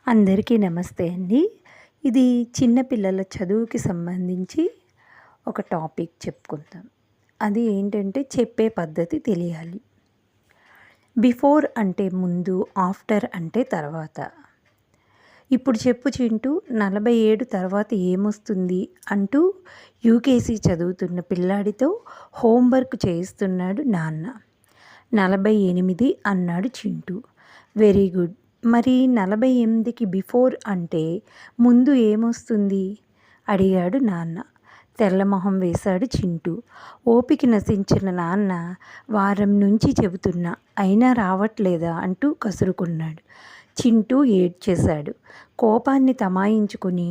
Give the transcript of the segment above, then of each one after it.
అందరికీ నమస్తే అండి. ఇది చిన్న పిల్లల చదువుకి సంబంధించి ఒక టాపిక్ చెప్పుకుందాం. అది ఏంటంటే చెప్పే పద్ధతి తెలియాలి. బిఫోర్ అంటే ముందు, ఆఫ్టర్ అంటే తర్వాత. ఇప్పుడు చెప్పు చింటూ 47 తర్వాత ఏమొస్తుంది అంటూ యూకేజీ చదువుతున్న పిల్లాడితో హోంవర్క్ చేయిస్తున్నాడు నాన్న. 48 అన్నాడు చింటూ. Very good. మరి 48కి బిఫోర్ అంటే ముందు ఏమొస్తుంది అడిగాడు నాన్న. తెల్లమొహం వేశాడు చింటూ. ఓపిక నశించిన నాన్న వారం నుంచి చెబుతున్నా అయినా రావట్లేదా అంటూ కసురుకున్నాడు. చింటూ ఏడ్చేశాడు. కోపాన్ని తమాయించుకుని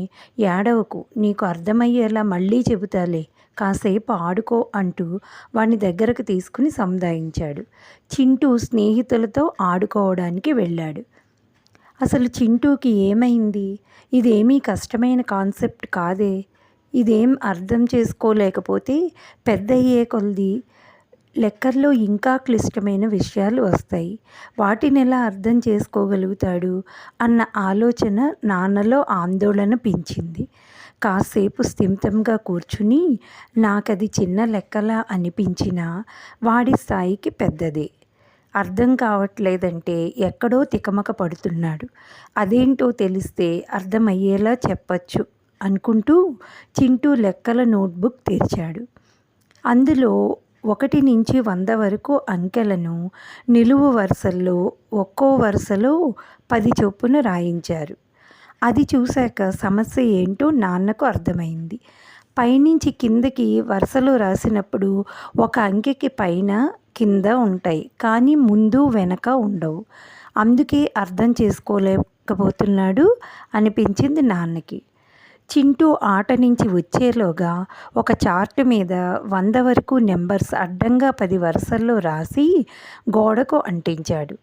ఏడవకు, నీకు అర్థమయ్యేలా మళ్ళీ చెబుతాలే, కాసేపు ఆడుకో అంటూ వాణ్ణి దగ్గరకు తీసుకుని సముదాయించాడు. చింటూ స్నేహితులతో ఆడుకోవడానికి వెళ్ళాడు. అసలు చింటూకి ఏమైంది? ఇదేమీ కష్టమైన కాన్సెప్ట్ కాదే. ఇదేం అర్థం చేసుకోలేకపోతే పెద్దయ్యే కొలది లెక్కల్లో ఇంకా క్లిష్టమైన విషయాలు వస్తాయి. వాటిని ఎలా అర్థం చేసుకోగలుగుతాడు అన్న ఆలోచన నాన్నలో ఆందోళన పెంచింది. కాసేపు స్థిమితంగా కూర్చుని నాకది చిన్న లెక్కలా అనిపించినా వాడి స్థాయికి పెద్దదే. అర్థం కావట్లేదంటే ఎక్కడో తికమక పడుతున్నాడు. అదేంటో తెలిస్తే అర్థమయ్యేలా చెప్పచ్చు అనుకుంటూ చింటూ లెక్కల నోట్బుక్ తెరిచాడు. అందులో 1 నుంచి 100 వరకు అంకెలను నిలువు వరుసల్లో ఒక్కో వరుసలో 10 చొప్పున రాయించారు. అది చూశాక సమస్య ఏంటో నాన్నకు అర్థమైంది. పైనుంచి కిందకి వరుసలో రాసినప్పుడు ఒక అంకెకి పైన కింద ఉంటాయి, కానీ ముందు వెనక ఉండవు. అందుకే అర్థం చేసుకోలేకపోతున్నాడు అనిపించింది నాన్నకి. చింటూ ఆట నుంచి వచ్చేలోగా ఒక చార్ట్ మీద 100 వరకు నెంబర్స్ అడ్డంగా 10 వరుసల్లో రాసి గోడకు అంటించాడు.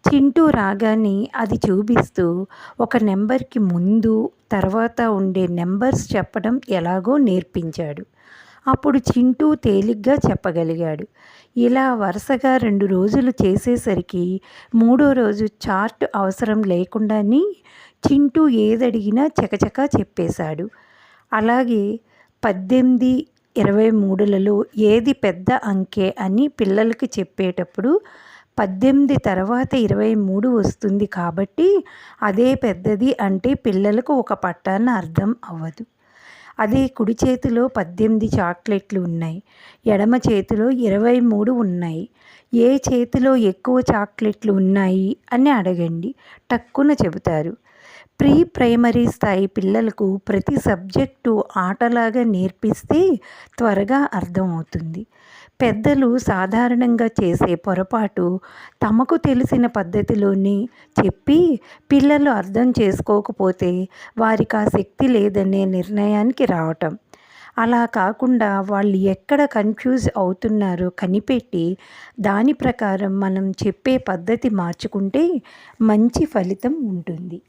చింటూ రాగానే అది చూపిస్తూ ఒక నెంబర్కి ముందు తర్వాత ఉండే నెంబర్స్ చెప్పడం ఎలాగో నేర్పించాడు. అప్పుడు చింటూ తేలిగ్గా చెప్పగలిగాడు. ఇలా వరుసగా 2 రోజులు చేసేసరికి 3వ రోజు చార్ట్ అవసరం లేకుండానే చింటూ ఏదడిగినా చకచకా చెప్పేశాడు. అలాగే 18, 23లలో ఏది పెద్ద అంకె అని పిల్లలకి చెప్పేటప్పుడు 18 తర్వాత 23 వస్తుంది కాబట్టి అదే పెద్దది అంటే పిల్లలకు ఒక పట్టాన అర్థం అవ్వదు. అదే కుడి చేతిలో 18 చాక్లెట్లు ఉన్నాయి, ఎడమ చేతిలో 23 ఉన్నాయి. ఏ చేతిలో ఎక్కువ చాక్లెట్లు ఉన్నాయి అని అడగండి, టక్కున చెబుతారు. ప్రైమరీ స్థాయి పిల్లలకు ప్రతి సబ్జెక్టు ఆటలాగా నేర్పిస్తే త్వరగా అర్థమవుతుంది. పెద్దలు సాధారణంగా చేసే పొరపాటు తమకు తెలిసిన పద్ధతిలోనే చెప్పి పిల్లలు అర్థం చేసుకోకపోతే వారికి ఆ శక్తి లేదనే నిర్ణయానికి రావటం. అలా కాకుండా వాళ్ళు ఎక్కడ కన్ఫ్యూజ్ అవుతున్నారో కనిపెట్టి దాని ప్రకారం మనం చెప్పే పద్ధతి మార్చుకుంటే మంచి ఫలితం ఉంటుంది.